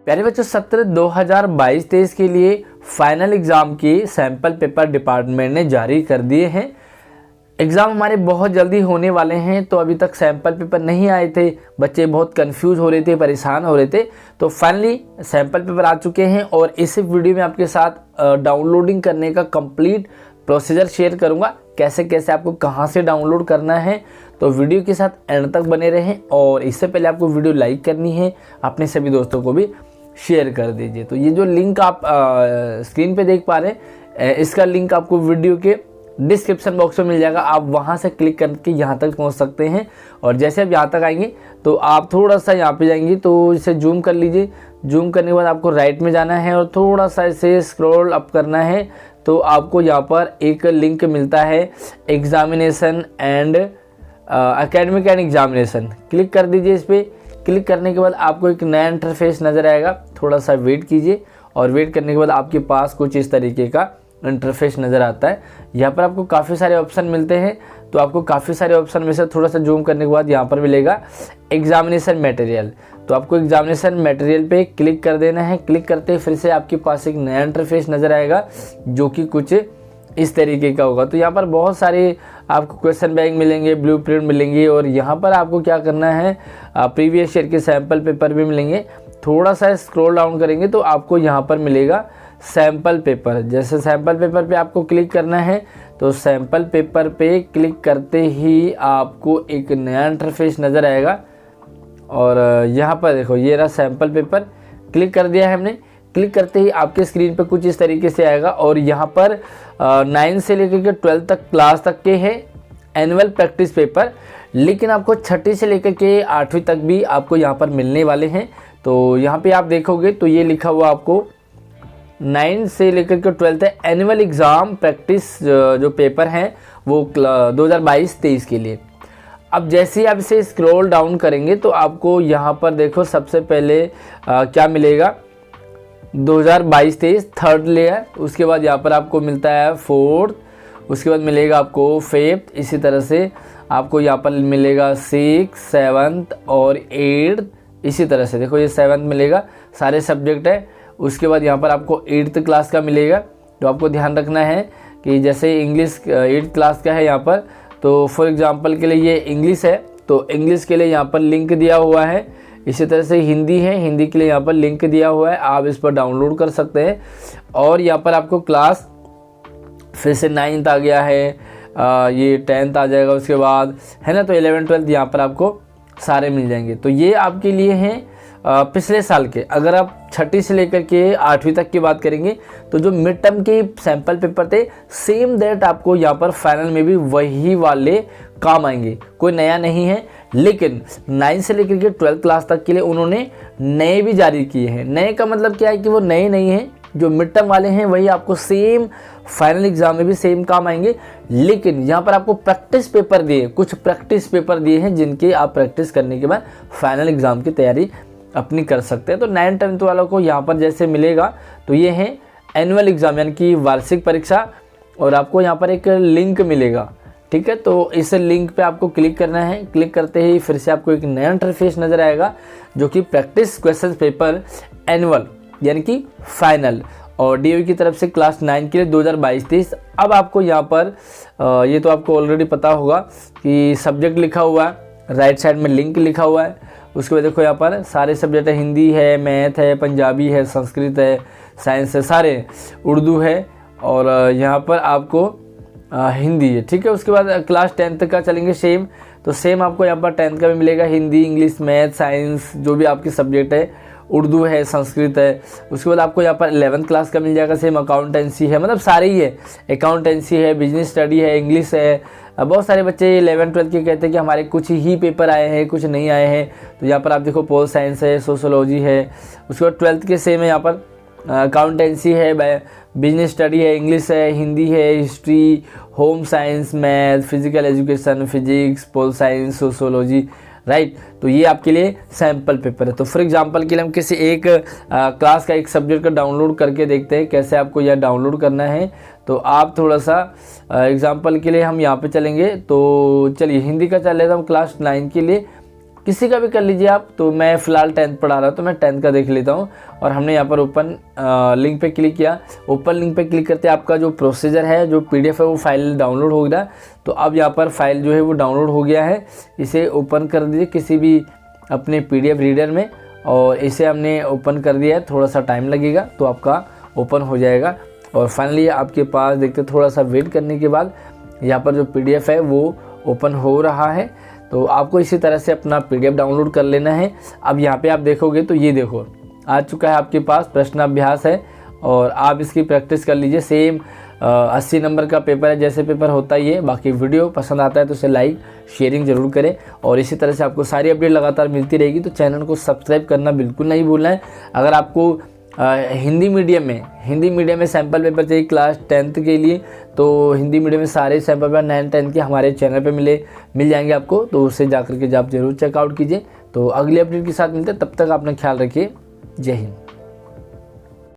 प्यारे बच्चों, सत्र 2022-23 के लिए फाइनल एग्ज़ाम के सैम्पल पेपर डिपार्टमेंट ने जारी कर दिए हैं। एग्ज़ाम हमारे बहुत जल्दी होने वाले हैं, तो अभी तक सैम्पल पेपर नहीं आए थे। बच्चे बहुत कंफ्यूज हो रहे थे, परेशान हो रहे थे। तो फाइनली सैम्पल पेपर आ चुके हैं और इस वीडियो में आपके साथ डाउनलोडिंग करने का कंप्लीट प्रोसीजर शेयर करूंगा। कैसे कैसे आपको कहां से डाउनलोड करना है, तो वीडियो के साथ एंड तक बने रहें। और इससे पहले आपको वीडियो लाइक करनी है, अपने सभी दोस्तों को भी शेयर कर दीजिए। तो ये जो लिंक आप स्क्रीन पे देख पा रहे हैं, इसका लिंक आपको वीडियो के डिस्क्रिप्शन बॉक्स में मिल जाएगा। आप वहां से क्लिक करके यहाँ तक पहुँच सकते हैं। और जैसे आप यहाँ तक आएंगे तो आप थोड़ा सा यहाँ पे जाएंगे, तो इसे जूम कर लीजिए। जूम करने के बाद आपको राइट में जाना है और थोड़ा सा इसे स्क्रॉल अप करना है, तो आपको यहाँ पर एक लिंक मिलता है examination and academic and examination. Click कर दीजिए इस पर। क्लिक करने के बाद आपको एक नया इंटरफेस नज़र आएगा। थोड़ा सा वेट कीजिए और वेट करने के बाद आपके पास कुछ इस तरीके का इंटरफेस नज़र आता है। यहाँ पर आपको काफ़ी सारे ऑप्शन मिलते हैं, तो आपको काफ़ी सारे ऑप्शन में से थोड़ा सा जूम करने के बाद यहाँ पर मिलेगा एग्जामिनेशन मटेरियल। तो आपको एग्जामिनेशन मटेरियल पे क्लिक कर देना है। क्लिक करते ही फिर से आपके पास एक नया इंटरफेस नज़र आएगा, जो कि कुछ इस तरीके का होगा। तो यहाँ पर बहुत सारे आपको क्वेश्चन बैंक मिलेंगे, ब्लूप्रिंट मिलेंगे, और यहाँ पर आपको क्या करना है, प्रीवियस ईयर के सैम्पल पेपर भी मिलेंगे। थोड़ा सा स्क्रॉल डाउन करेंगे तो आपको यहाँ पर मिलेगा सैम्पल पेपर। जैसे सैम्पल पेपर पे आपको क्लिक करना है, तो सैम्पल पेपर पे क्लिक करते ही आपको एक नया इंटरफेस नज़र आएगा। और यहाँ पर देखो, ये रहा सैम्पल पेपर। क्लिक कर दिया है हमने। क्लिक करते ही आपके स्क्रीन पे कुछ इस तरीके से आएगा। और यहाँ पर 9 से लेकर के 12 तक क्लास तक के हैं एनुअल प्रैक्टिस पेपर, लेकिन आपको 6ठी से लेकर के 8वीं तक भी आपको यहाँ पर मिलने वाले हैं। तो यहाँ पे आप देखोगे तो ये लिखा हुआ आपको 9 से लेकर के 12 एनुअल एग्ज़ाम प्रैक्टिस जो पेपर हैं वो 2022-23 के लिए। अब जैसे ही आप इसे स्क्रॉल डाउन करेंगे तो आपको यहाँ पर देखो सबसे पहले क्या मिलेगा, 2022-23 थर्ड लेयर। उसके बाद यहाँ पर आपको मिलता है फोर्थ, उसके बाद मिलेगा आपको फिफ्थ। इसी तरह से आपको यहाँ पर मिलेगा 6, 7 और 8। इसी तरह से देखो, ये 7 मिलेगा, सारे सब्जेक्ट है। उसके बाद यहाँ पर आपको 8th क्लास का मिलेगा। तो आपको ध्यान रखना है कि जैसे इंग्लिश 8th क्लास का है यहाँ पर, तो फॉर एग्जांपल के लिए ये इंग्लिश है, तो इंग्लिश के लिए यहाँ पर लिंक दिया हुआ है। इसी तरह से हिंदी है, हिंदी के लिए यहाँ पर लिंक दिया हुआ है, आप इस पर डाउनलोड कर सकते हैं। और यहाँ पर आपको क्लास फिर से 9th आ गया है, ये 10th आ जाएगा उसके बाद, है ना। तो 11th 12th यहाँ पर आपको सारे मिल जाएंगे। तो ये आपके लिए हैं पिछले साल के। अगर आप 6ठी से लेकर के 8वीं तक की बात करेंगे, तो जो मिड टर्म के सैंपल पेपर थे सेम दैट आपको यहाँ पर फाइनल में भी वही वाले काम आएंगे, कोई नया नहीं है। लेकिन 9 से लेकर के 12th क्लास तक के लिए उन्होंने नए भी जारी किए हैं। नए का मतलब क्या है कि वो नए नहीं हैं, जो मिड टर्म वाले हैं वही आपको सेम फाइनल एग्जाम में भी सेम काम आएंगे। लेकिन यहाँ पर आपको प्रैक्टिस पेपर दिए, कुछ प्रैक्टिस पेपर दिए हैं, जिनके आप प्रैक्टिस करने के बाद फाइनल एग्जाम की तैयारी अपनी कर सकते हैं। तो 9th 10th वालों को यहाँ पर जैसे मिलेगा, तो ये है एनुअल एग्जाम यानी कि वार्षिक परीक्षा, और आपको यहाँ पर एक लिंक मिलेगा, ठीक है। तो इस लिंक पे आपको क्लिक करना है। क्लिक करते ही फिर से आपको एक नया इंटरफेस नज़र आएगा, जो कि प्रैक्टिस क्वेश्चन पेपर एनुअल यानी कि फाइनल, और डीओ की तरफ से क्लास 9 के लिए 2022-23। अब आपको यहाँ पर ये तो आपको ऑलरेडी पता होगा कि सब्जेक्ट लिखा हुआ है, राइट साइड में लिंक लिखा हुआ है। उसके बाद देखो यहाँ पर सारे सब्जेक्ट है, हिंदी है, मैथ है, पंजाबी है, संस्कृत है, साइंस है, सारे, उर्दू है, और यहाँ पर आपको हिंदी है, ठीक है। उसके बाद क्लास 10th का चलेंगे सेम, तो सेम आपको यहाँ पर 10th का भी मिलेगा, हिंदी, इंग्लिश, मैथ, साइंस, जो भी आपकी सब्जेक्ट है, उर्दू है, संस्कृत है। उसके बाद आपको यहाँ पर 11th क्लास का मिल जाएगा, सेम अकाउंटेंसी है, मतलब सारे ही है, अकाउंटेंसी है, बिजनेस स्टडी है, इंग्लिश है। बहुत सारे बच्चे 11th 12th के कहते हैं कि हमारे कुछ ही पेपर आए हैं, कुछ नहीं आए हैं। तो यहाँ पर आप देखो पोल साइंस है, सोशोलॉजी है। उसके बाद 12th के सेम है, यहाँ पर अकाउंटेंसी है, बिजनेस स्टडी है, इंग्लिश है, हिंदी है, history, home science, math, physical education, physics, pol science, sociology, right. तो ये आपके लिए सैम्पल पेपर है। तो फॉर एग्जांपल के लिए हम किसी एक क्लास का एक सब्जेक्ट का डाउनलोड करके देखते हैं कैसे आपको यह डाउनलोड करना है। तो आप थोड़ा सा एग्जांपल के लिए हम यहाँ पे चलेंगे। तो चलिए हिंदी का चल लेता हूँ क्लास 9 के लिए। किसी का भी कर लीजिए आप। तो मैं फ़िलहाल 10th पढ़ा रहा हूँ तो मैं 10th का देख लेता हूँ। और हमने यहाँ पर ओपन लिंक पे क्लिक किया। ओपन लिंक पे क्लिक करते आपका जो प्रोसीजर है, जो PDF है वो फाइल डाउनलोड हो गया। तो अब यहाँ पर फाइल जो है वो डाउनलोड हो गया है। इसे ओपन कर दीजिए किसी भी अपने PDF रीडर में, और इसे हमने ओपन कर दिया है। थोड़ा सा टाइम लगेगा तो आपका ओपन हो जाएगा। और फाइनली आपके पास देखते थोड़ा सा वेट करने के बाद यहाँ पर जो PDF है वो ओपन हो रहा है। तो आपको इसी तरह से अपना PDF डाउनलोड कर लेना है। अब यहाँ पे आप देखोगे तो ये देखो आ चुका है आपके पास प्रश्नाभ्यास है, और आप इसकी प्रैक्टिस कर लीजिए। सेम 80 नंबर का पेपर है, जैसे पेपर होता ही है। बाकी वीडियो पसंद आता है तो उसे लाइक शेयरिंग जरूर करें, और इसी तरह से आपको सारी अपडेट लगातार मिलती रहेगी। तो चैनल को सब्सक्राइब करना बिल्कुल नहीं भूलना है। अगर आपको हिंदी मीडियम में सैम्पल पेपर चाहिए क्लास 10th के लिए, तो हिंदी मीडियम में सारे सैम्पल पेपर 9 10 के हमारे चैनल पे मिल जाएंगे आपको। तो उससे जाकर के आप जरूर चेकआउट कीजिए। तो अगली अपडेट के साथ मिलते हैं, तब तक अपना ख्याल रखिए। जय हिंद।